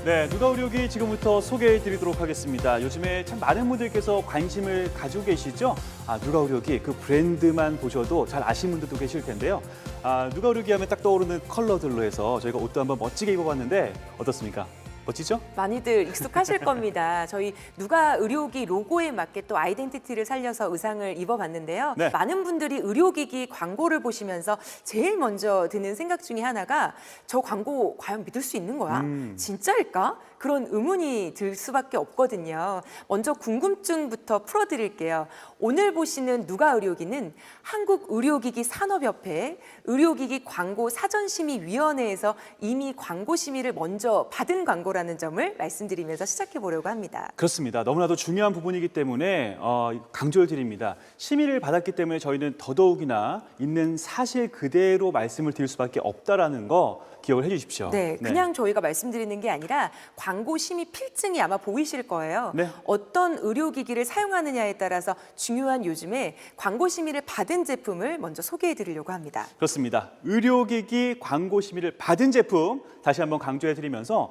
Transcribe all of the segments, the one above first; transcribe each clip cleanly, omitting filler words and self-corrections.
네, 누가 의료기 지금부터 소개해드리도록 하겠습니다. 요즘에 참 많은 분들께서 관심을 가지고 계시죠? 누가 의료기 그 브랜드만 보셔도 잘 아시는 분들도 계실 텐데요. 누가 의료기 하면 딱 떠오르는 컬러들로 해서 저희가 옷도 한번 멋지게 입어봤는데 어떻습니까? 멋지죠? 많이들 익숙하실 겁니다. 저희 누가 의료기 로고에 맞게 또 아이덴티티를 살려서 의상을 입어봤는데요. 네. 많은 분들이 의료기기 광고를 보시면서 제일 먼저 드는 생각 중에 하나가 저 광고 과연 믿을 수 있는 거야? 진짜일까? 그런 의문이 들 수밖에 없거든요. 먼저 궁금증부터 풀어드릴게요. 오늘 보시는 누가 의료기는 한국의료기기 산업협회 의료기기 광고 사전심의위원회에서 이미 광고 심의를 먼저 받은 광고라는 점을 말씀드리면서 시작해 보려고 합니다. 그렇습니다. 너무나도 중요한 부분이기 때문에 강조를 드립니다. 심의를 받았기 때문에 저희는 더더욱이나 있는 사실 그대로 말씀을 드릴 수밖에 없다라는 거 기억을 해주십시오. 네, 그냥 저희가 말씀드리는 게 아니라 광고 심의 필증이 아마 보이실 거예요. 네. 어떤 의료기기를 사용하느냐에 따라서 중요한 요즘에 광고 심의를 받은 제품을 먼저 소개해 드리려고 합니다. 그렇습니다. 의료기기 광고 심의를 받은 제품 다시 한번 강조해드리면서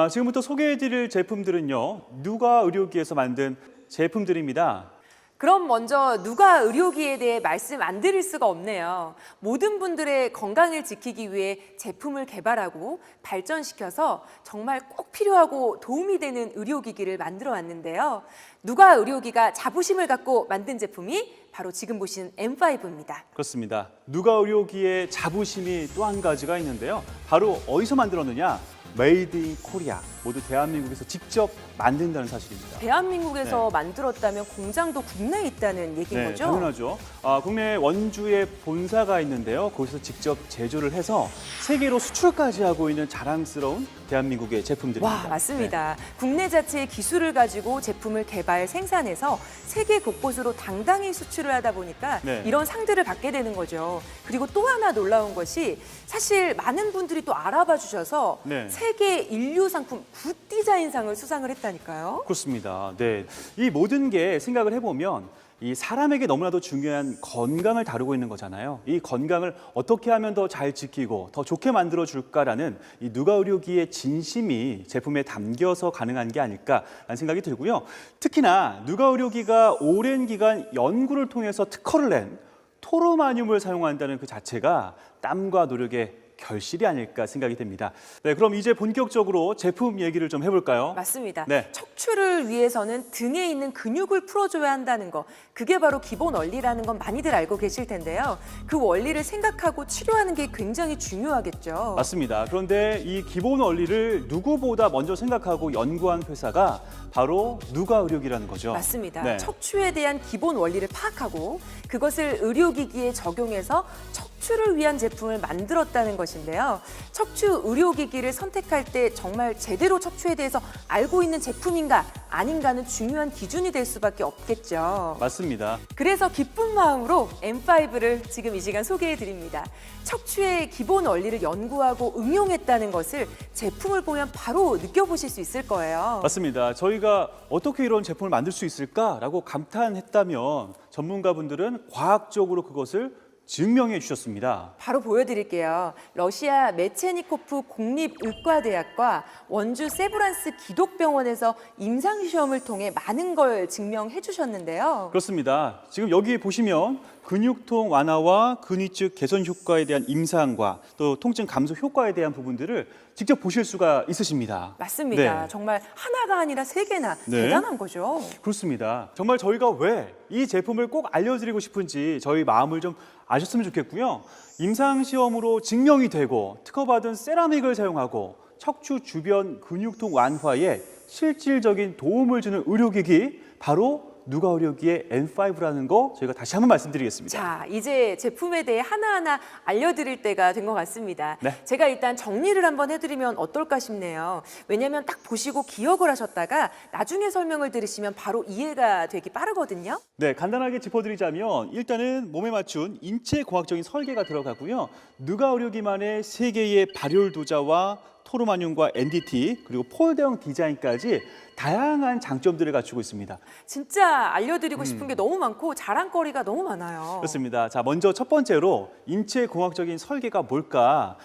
지금부터 소개해드릴 제품들은요. 누가 의료기에서 만든 제품들입니다. 그럼 먼저 누가 의료기에 대해 말씀 안 드릴 수가 없네요. 모든 분들의 건강을 지키기 위해 제품을 개발하고 발전시켜서 정말 꼭 필요하고 도움이 되는 의료기기를 만들어 왔는데요. 누가 의료기가 자부심을 갖고 만든 제품이 바로 지금 보시는 M5입니다. 그렇습니다. 누가 의료기의 자부심이 또 한 가지가 있는데요. 바로 어디서 만들었느냐? 메이드 인 코리아. 모두 대한민국에서 직접 만든다는 사실입니다. 대한민국에서 만들었다면 공장도 국내에 있다는 얘기인 네, 거죠? 당연하죠. 국내 원주에 본사가 있는데요. 거기서 직접 제조를 해서 세계로 수출까지 하고 있는 자랑스러운 대한민국의 제품들입니다. 와, 맞습니다. 국내 자체의 기술을 가지고 제품을 개발, 생산해서 세계 곳곳으로 당당히 수출을 하다 보니까 네. 이런 상들을 받게 되는 거죠. 그리고 또 하나 놀라운 것이 사실 많은 분들이 또 알아봐 주셔서 네. 세계 인류 상품 굿 디자인상을 수상을 했다니까요. 그렇습니다. 네, 이 모든 게 생각을 해보면 이 사람에게 너무나도 중요한 건강을 다루고 있는 거잖아요. 이 건강을 어떻게 하면 더 잘 지키고 더 좋게 만들어 줄까라는 이 누가 의료기의 진심이 제품에 담겨서 가능한 게 아닐까라는 생각이 들고요. 특히나 누가 의료기가 오랜 기간 연구를 통해서 특허를 낸 토르마늄을 사용한다는 그 자체가 땀과 노력의 결실이 아닐까 생각이 됩니다. 네, 그럼 이제 본격적으로 제품 얘기를 좀 해볼까요? 맞습니다. 네. 척추를 위해서는 등에 있는 근육을 풀어줘야 한다는 거, 그게 바로 기본 원리라는 건 많이들 알고 계실 텐데요. 그 원리를 생각하고 치료하는 게 굉장히 중요하겠죠. 맞습니다. 그런데 이 기본 원리를 누구보다 먼저 생각하고 연구한 회사가 바로 누가 의료기라는 거죠. 맞습니다. 네. 척추에 대한 기본 원리를 파악하고 그것을 의료기기에 적용해서 척추를 위한 제품을 만들었다는 것인데요. 척추 의료기기를 선택할 때 정말 제대로 척추에 대해서 알고 있는 제품인가 아닌가는 중요한 기준이 될 수밖에 없겠죠. 맞습니다. 그래서 기쁜 마음으로 M5를 지금 이 시간 소개해 드립니다. 척추의 기본 원리를 연구하고 응용했다는 것을 제품을 보면 바로 느껴보실 수 있을 거예요. 맞습니다. 저희가 어떻게 이런 제품을 만들 수 있을까라고 감탄했다면 전문가분들은 과학적으로 그것을 증명해 주셨습니다. 바로 보여드릴게요. 러시아 메체니코프 국립의과대학과 원주 세브란스 기독병원에서 임상시험을 통해 많은 걸 증명해 주셨는데요. 그렇습니다. 지금 여기 보시면 근육통 완화와 근위축 개선 효과에 대한 임상과 또 통증 감소 효과에 대한 부분들을 직접 보실 수가 있으십니다. 맞습니다. 네. 정말 하나가 아니라 세 개나 네. 대단한 거죠. 그렇습니다. 정말 저희가 왜 이 제품을 꼭 알려드리고 싶은지 저희 마음을 좀 아셨으면 좋겠고요. 임상시험으로 증명이 되고 특허받은 세라믹을 사용하고 척추 주변 근육통 완화에 실질적인 도움을 주는 의료기기 바로 누가 의료기의 M5라는 거 저희가 다시 한번 말씀드리겠습니다. 자, 이제 제품에 대해 하나하나 알려드릴 때가 된 것 같습니다. 네. 제가 일단 정리를 한번 해드리면 어떨까 싶네요. 왜냐하면 딱 보시고 기억을 하셨다가 나중에 설명을 들으시면 바로 이해가 되기 빠르거든요. 네, 간단하게 짚어드리자면 일단은 몸에 맞춘 인체공학적인 설계가 들어가고요. 누가 의료기만의 세 개의 발열 도자와 토르마늄과 NDT, 그리고 폴더형 디자인까지 다양한 장점들을 갖추고 있습니다. 진짜 알려드리고 싶은 게 너무 많고 자랑거리가 너무 많아요. 그렇습니다. 자, 먼저 첫 번째로 인체공학적인 설계가 뭘까?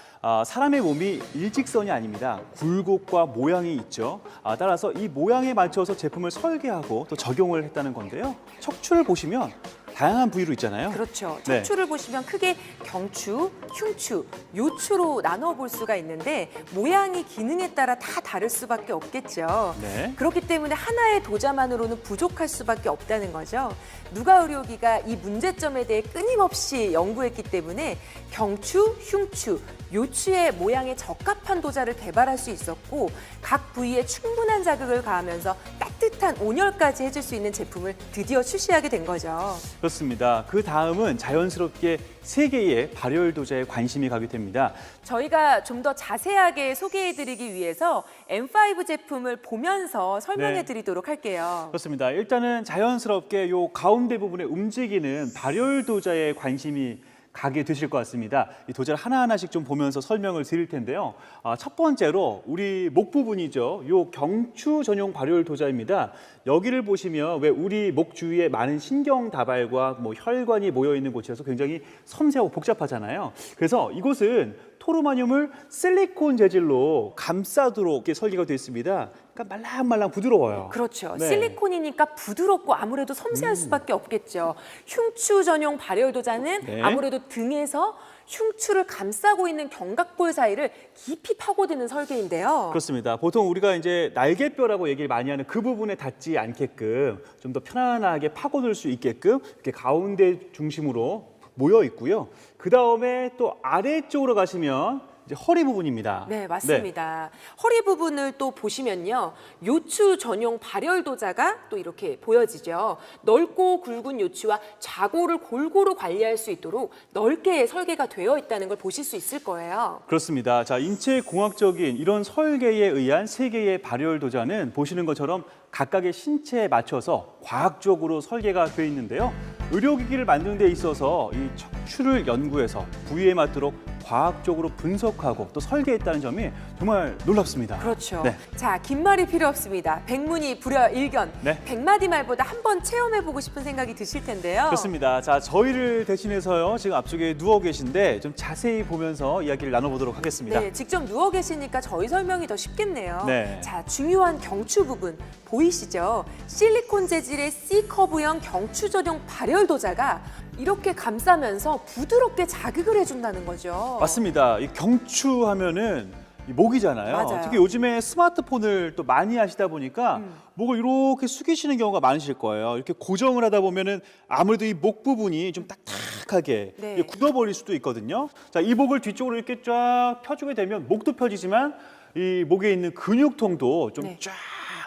사람의 몸이 일직선이 아닙니다. 굴곡과 모양이 있죠. 따라서 이 모양에 맞춰서 제품을 설계하고 또 적용을 했다는 건데요. 척추를 보시면 다양한 부위로 있잖아요. 그렇죠. 네. 척추를 보시면 크게 경추, 흉추, 요추로 나눠볼 수가 있는데 모양이 기능에 따라 다 다를 수밖에 없겠죠. 네. 그렇기 때문에 하나의 도자만으로는 부족할 수밖에 없다는 거죠. 누가 의료기가 이 문제점에 대해 끊임없이 연구했기 때문에 경추, 흉추, 요추의 모양에 적합한 도자를 개발할 수 있었고 각 부위에 충분한 자극을 가하면서 따뜻한 온열까지 해줄 수 있는 제품을 드디어 출시하게 된 거죠. 그렇습니다. 그 다음은 자연스럽게 세 개의 발열 도자에 관심이 가게 됩니다. 저희가 좀 더 자세하게 소개해드리기 위해서 M5 제품을 보면서 설명해드리도록 할게요. 그렇습니다. 일단은 자연스럽게 요 가운데 부분에 움직이는 발열 도자에 관심이 가게 되실 것 같습니다. 이 도자를 하나하나씩 좀 보면서 설명을 드릴 텐데요. 첫 번째로 우리 목 부분이죠. 요 경추 전용 발열 도자입니다. 여기를 보시면 왜 우리 목 주위에 많은 신경 다발과 뭐 혈관이 모여 있는 곳이어서 굉장히 섬세하고 복잡하잖아요. 그래서 이곳은 토르마늄을 실리콘 재질로 감싸도록 이렇게 설계가 되어 있습니다. 그러니까 말랑말랑 부드러워요. 그렇죠. 네. 실리콘이니까 부드럽고 아무래도 섬세할 수밖에 없겠죠. 흉추 전용 발열 도자는 네. 아무래도 등에서 흉추를 감싸고 있는 견갑골 사이를 깊이 파고드는 설계인데요. 그렇습니다. 보통 우리가 이제 날개뼈라고 얘기를 많이 하는 그 부분에 닿지 않게끔 좀 더 편안하게 파고들 수 있게끔 이렇게 가운데 중심으로 모여 있고요. 그 다음에 또 아래쪽으로 가시면 이제 허리 부분입니다. 네, 맞습니다. 허리 부분을 또 보시면요. 요추 전용 발열 도자가 또 이렇게 보여지죠. 넓고 굵은 요추와 좌골을 골고루 관리할 수 있도록 넓게 설계가 되어 있다는 걸 보실 수 있을 거예요. 그렇습니다. 자, 인체공학적인 이런 설계에 의한 세 개의 발열 도자는 보시는 것처럼 각각의 신체에 맞춰서 과학적으로 설계가 되어 있는데요. 의료기기를 만드는 데 있어서 이 척추를 연구해서 부위에 맞도록 과학적으로 분석하고 또 설계했다는 점이 정말 놀랍습니다. 그렇죠. 네. 자, 긴 말이 필요 없습니다. 백문이 불여일견. 네. 100마디 말보다 한번 체험해보고 싶은 생각이 드실 텐데요. 그렇습니다. 자, 저희를 대신해서요. 지금 앞쪽에 누워 계신데 좀 자세히 보면서 이야기를 나눠보도록 하겠습니다. 네, 직접 누워 계시니까 저희 설명이 더 쉽겠네요. 네. 자, 중요한 경추 부분 보이시죠? 실리콘 재질의 C커브형 경추 전용 발열 도자가 이렇게 감싸면서 부드럽게 자극을 해준다는 거죠. 맞습니다. 이 경추 하면은 이 목이잖아요. 맞아요. 특히 요즘에 스마트폰을 또 많이 하시다 보니까 목을 이렇게 숙이시는 경우가 많으실 거예요. 이렇게 고정을 하다 보면은 아무래도 이 목 부분이 좀 딱딱하게 네. 이게 굳어버릴 수도 있거든요. 자, 이 목을 뒤쪽으로 이렇게 쫙 펴주게 되면 목도 펴지지만 이 목에 있는 근육통도 좀 네. 쫙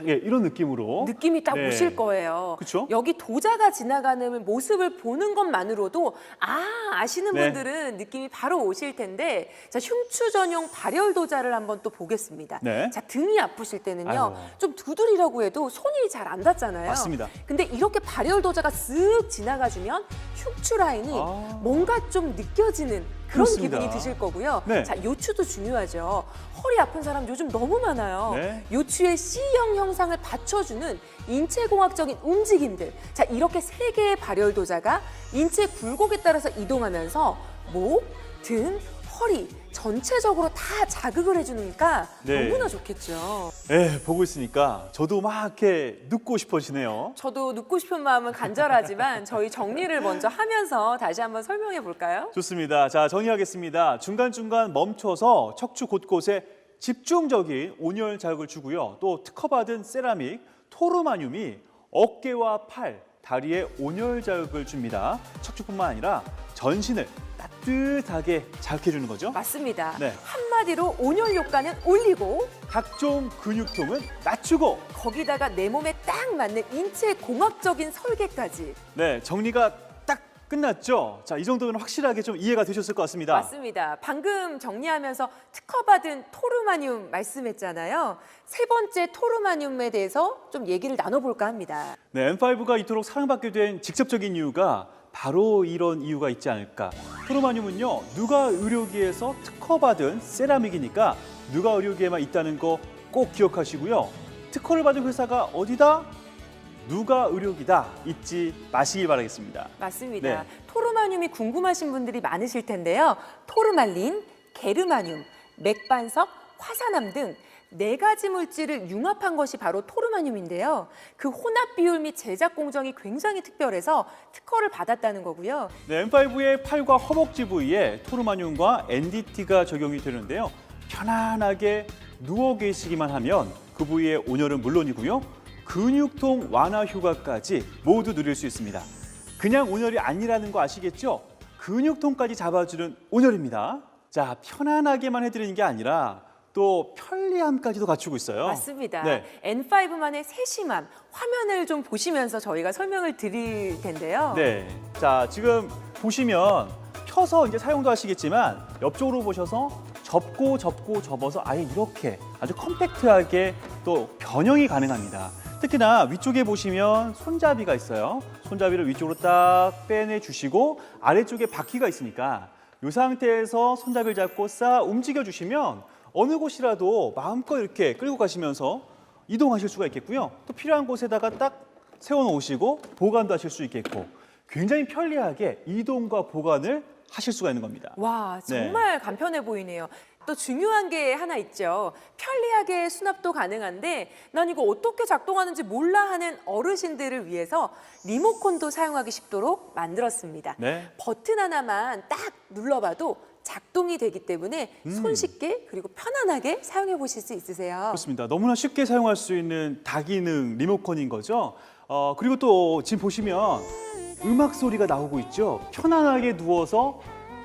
예, 이런 느낌으로 느낌이 딱 네. 오실 거예요. 그쵸? 여기 도자가 지나가는 모습을 보는 것만으로도 아시는 네. 분들은 느낌이 바로 오실 텐데 자, 흉추 전용 발열 도자를 한번 또 보겠습니다. 네. 자, 등이 아프실 때는요. 아이고. 좀 두드리라고 해도 손이 잘 안 닿잖아요. 맞습니다. 근데 이렇게 발열 도자가 쓱 지나가 주면 흉추 라인이 뭔가 좀 느껴지는 그런 그렇습니다. 기분이 드실 거고요. 네. 자, 요추도 중요하죠. 허리 아픈 사람 요즘 너무 많아요. 네. 요추의 C형 형상을 받쳐주는 인체공학적인 움직임들. 자, 이렇게 세 개의 발열 도자가 인체 굴곡에 따라서 이동하면서 목, 등, 허리 전체적으로 다 자극을 해주니까 네. 너무나 좋겠죠. 예, 보고 있으니까 저도 막 이렇게 눕고 싶어지네요. 저도 눕고 싶은 마음은 간절하지만 저희 정리를 먼저 하면서 다시 한번 설명해 볼까요? 좋습니다. 자, 정리하겠습니다. 중간중간 멈춰서 척추 곳곳에 집중적인 온열 자극을 주고요. 또 특허받은 세라믹, 토르마늄이 어깨와 팔, 다리에 온열 자극을 줍니다. 척추뿐만 아니라 전신을 따뜻하게 자극해주는 거죠. 맞습니다. 네. 한마디로 온열 효과는 올리고 각종 근육통은 낮추고 거기다가 내 몸에 딱 맞는 인체 공학적인 설계까지. 네, 정리가 딱 끝났죠? 자, 이 정도면 확실하게 좀 이해가 되셨을 것 같습니다. 맞습니다. 방금 정리하면서 특허받은 토르마늄 말씀했잖아요. 세 번째 토르마늄에 대해서 좀 얘기를 나눠볼까 합니다. 네, M5가 이토록 사랑받게 된 직접적인 이유가 바로 이런 이유가 있지 않을까. 토르마늄은요, 누가 의료기에서 특허받은 세라믹이니까 누가 의료기에만 있다는 거 꼭 기억하시고요. 특허를 받은 회사가 어디다? 누가 의료기다 잊지 마시길 바라겠습니다. 맞습니다. 네. 토르마늄이 궁금하신 분들이 많으실 텐데요. 토르말린, 게르마늄, 맥반석, 화산암 등 4가지 물질을 융합한 것이 바로 토르마늄인데요. 그 혼합 비율 및 제작 공정이 굉장히 특별해서 특허를 받았다는 거고요. 네, M5의 팔과 허벅지 부위에 토르마늄과 NDT가 적용이 되는데요. 편안하게 누워 계시기만 하면 그 부위의 온열은 물론이고요. 근육통 완화 효과까지 모두 누릴 수 있습니다. 그냥 온열이 아니라는 거 아시겠죠? 근육통까지 잡아주는 온열입니다. 자, 편안하게만 해드리는 게 아니라 또 편리함까지도 갖추고 있어요. 맞습니다. 네. N5만의 세심함, 화면을 좀 보시면서 저희가 설명을 드릴 텐데요. 네. 자, 지금 보시면 펴서 이제 사용도 하시겠지만 옆쪽으로 보셔서 접고 접어서 아예 이렇게 아주 컴팩트하게 또 변형이 가능합니다. 특히나 위쪽에 보시면 손잡이가 있어요. 손잡이를 위쪽으로 딱 빼내 주시고 아래쪽에 바퀴가 있으니까 이 상태에서 손잡이를 잡고 싹 움직여 주시면 어느 곳이라도 마음껏 이렇게 끌고 가시면서 이동하실 수가 있겠고요. 또 필요한 곳에다가 딱 세워놓으시고 보관도 하실 수 있겠고 굉장히 편리하게 이동과 보관을 하실 수가 있는 겁니다. 와, 정말 간편해 보이네요. 또 중요한 게 하나 있죠. 편리하게 수납도 가능한데 난 이거 어떻게 작동하는지 몰라 하는 어르신들을 위해서 리모컨도 사용하기 쉽도록 만들었습니다. 네. 버튼 하나만 딱 눌러봐도 작동이 되기 때문에 손쉽게 그리고 편안하게 사용해 보실 수 있으세요. 그렇습니다. 너무나 쉽게 사용할 수 있는 다기능 리모컨인 거죠. 그리고 또 지금 보시면 음악 소리가 나오고 있죠. 편안하게 누워서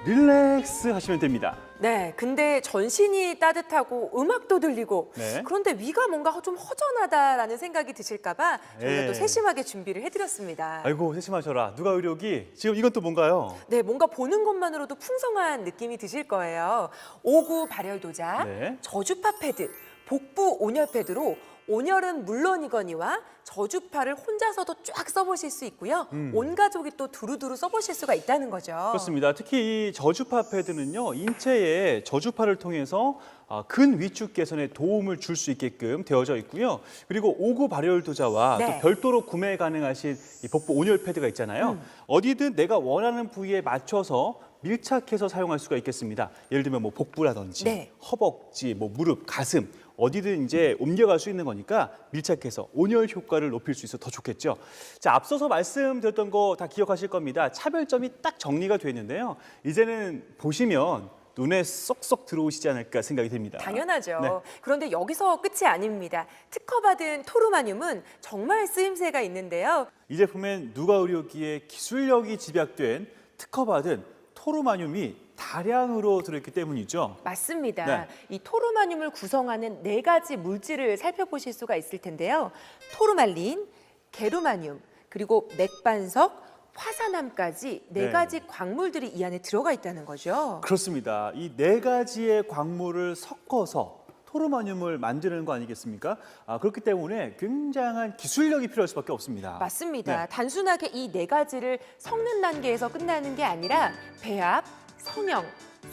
릴렉스 하시면 됩니다. 네, 근데 전신이 따뜻하고 음악도 들리고 네. 그런데 위가 뭔가 좀 허전하다라는 생각이 드실까 봐 저희가 네. 또 세심하게 준비를 해드렸습니다. 아이고 세심하셔라. 누가 의료기? 지금 이건 또 뭔가요? 네, 뭔가 보는 것만으로도 풍성한 느낌이 드실 거예요. 5구 발열 도자, 네. 저주파 패드, 복부 온열 패드로 온열은 물론이거니와 저주파를 혼자서도 쫙 써보실 수 있고요. 온 가족이 또 두루두루 써보실 수가 있다는 거죠. 그렇습니다. 특히 이 저주파 패드는요, 인체에 저주파를 통해서 근 위축 개선에 도움을 줄 수 있게끔 되어져 있고요. 그리고 5구 발열 도자와 네. 또 별도로 구매 가능하신 이 복부 온열 패드가 있잖아요. 어디든 내가 원하는 부위에 맞춰서 밀착해서 사용할 수가 있겠습니다. 예를 들면 뭐 복부라든지 네. 허벅지, 뭐 무릎, 가슴 어디든 이제 옮겨갈 수 있는 거니까 밀착해서 온열 효과를 높일 수 있어 더 좋겠죠. 자, 앞서서 말씀드렸던 거 다 기억하실 겁니다. 차별점이 딱 정리가 되어 있는데요. 이제는 보시면 눈에 쏙쏙 들어오시지 않을까 생각이 됩니다. 당연하죠. 네. 그런데 여기서 끝이 아닙니다. 특허받은 토르마늄은 정말 쓰임새가 있는데요. 이 제품엔 누가 의료기에 기술력이 집약된 특허받은 토르마늄이 다량으로 들어있기 때문이죠. 맞습니다. 네. 이 토르마늄을 구성하는 4가지 물질을 살펴보실 수가 있을 텐데요. 토르말린, 게르마늄, 그리고 맥반석, 화산암까지 네. 4가지 광물들이 이 안에 들어가 있다는 거죠. 그렇습니다. 이 4가지의 광물을 섞어서 토르마늄을 만드는 거 아니겠습니까? 그렇기 때문에 굉장한 기술력이 필요할 수밖에 없습니다. 맞습니다. 네. 단순하게 이 4가지를 섞는 단계에서 끝나는 게 아니라 배합, 성형,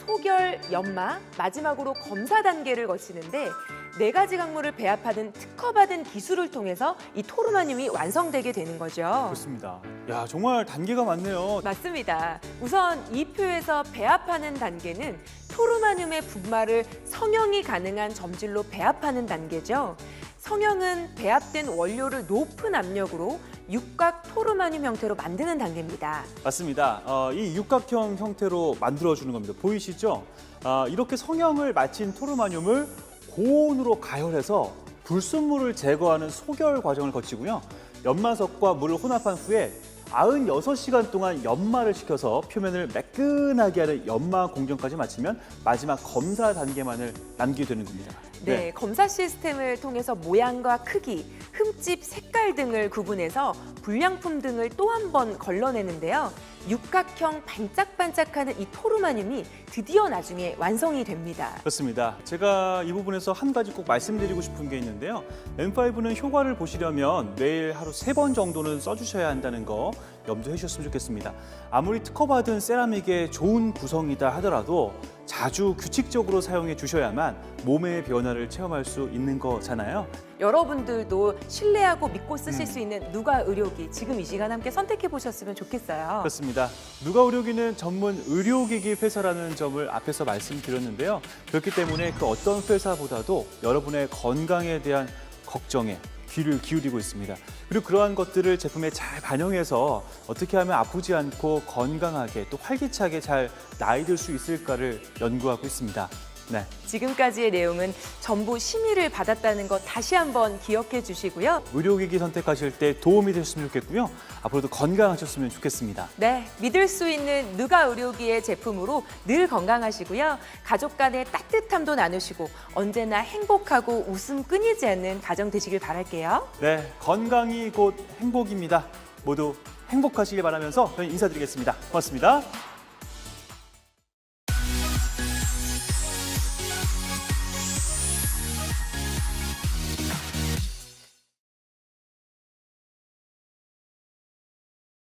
소결, 연마, 마지막으로 검사 단계를 거치는데 4가지 광물을 배합하는 특허받은 기술을 통해서 이 토르마늄이 완성되게 되는 거죠. 그렇습니다. 야, 정말 단계가 많네요. 맞습니다. 우선 이 표에서 배합하는 단계는 토르마늄의 분말을 성형이 가능한 점질로 배합하는 단계죠. 성형은 배합된 원료를 높은 압력으로 육각 토르마늄 형태로 만드는 단계입니다. 맞습니다. 이 육각형 형태로 만들어주는 겁니다. 보이시죠? 이렇게 성형을 마친 토르마늄을 고온으로 가열해서 불순물을 제거하는 소결 과정을 거치고요. 연마석과 물을 혼합한 후에 96시간 동안 연마를 시켜서 표면을 매끈하게 하는 연마 공정까지 마치면 마지막 검사 단계만을 남기게 되는 겁니다. 네, 검사 시스템을 통해서 모양과 크기, 흠집, 색깔 등을 구분해서 불량품 등을 또 한 번 걸러내는데요. 육각형 반짝반짝하는 이 토르마늄이 드디어 나중에 완성이 됩니다. 그렇습니다. 제가 이 부분에서 한 가지 꼭 말씀드리고 싶은 게 있는데요. M5는 효과를 보시려면 매일 하루 3번 정도는 써주셔야 한다는 거 염두해 주셨으면 좋겠습니다. 아무리 특허받은 세라믹의 좋은 구성이다 하더라도 자주 규칙적으로 사용해 주셔야만 몸의 변화를 체험할 수 있는 거잖아요. 여러분들도 신뢰하고 믿고 쓰실 수 있는 누가 의료기 지금 이 시간 함께 선택해 보셨으면 좋겠어요. 그렇습니다. 누가 의료기는 전문 의료기기 회사라는 점을 앞에서 말씀드렸는데요. 그렇기 때문에 그 어떤 회사보다도 여러분의 건강에 대한 걱정에 귀를 기울이고 있습니다. 그리고 그러한 것들을 제품에 잘 반영해서 어떻게 하면 아프지 않고 건강하게 또 활기차게 잘 나이 들 수 있을까를 연구하고 있습니다. 네. 지금까지의 내용은 전부 심의를 받았다는 것 다시 한번 기억해 주시고요. 의료기기 선택하실 때 도움이 되셨으면 좋겠고요. 앞으로도 건강하셨으면 좋겠습니다. 네, 믿을 수 있는 누가 의료기의 제품으로 늘 건강하시고요. 가족 간의 따뜻함도 나누시고 언제나 행복하고 웃음 끊이지 않는 가정 되시길 바랄게요. 네, 건강이 곧 행복입니다. 모두 행복하시길 바라면서 저희 인사드리겠습니다. 고맙습니다.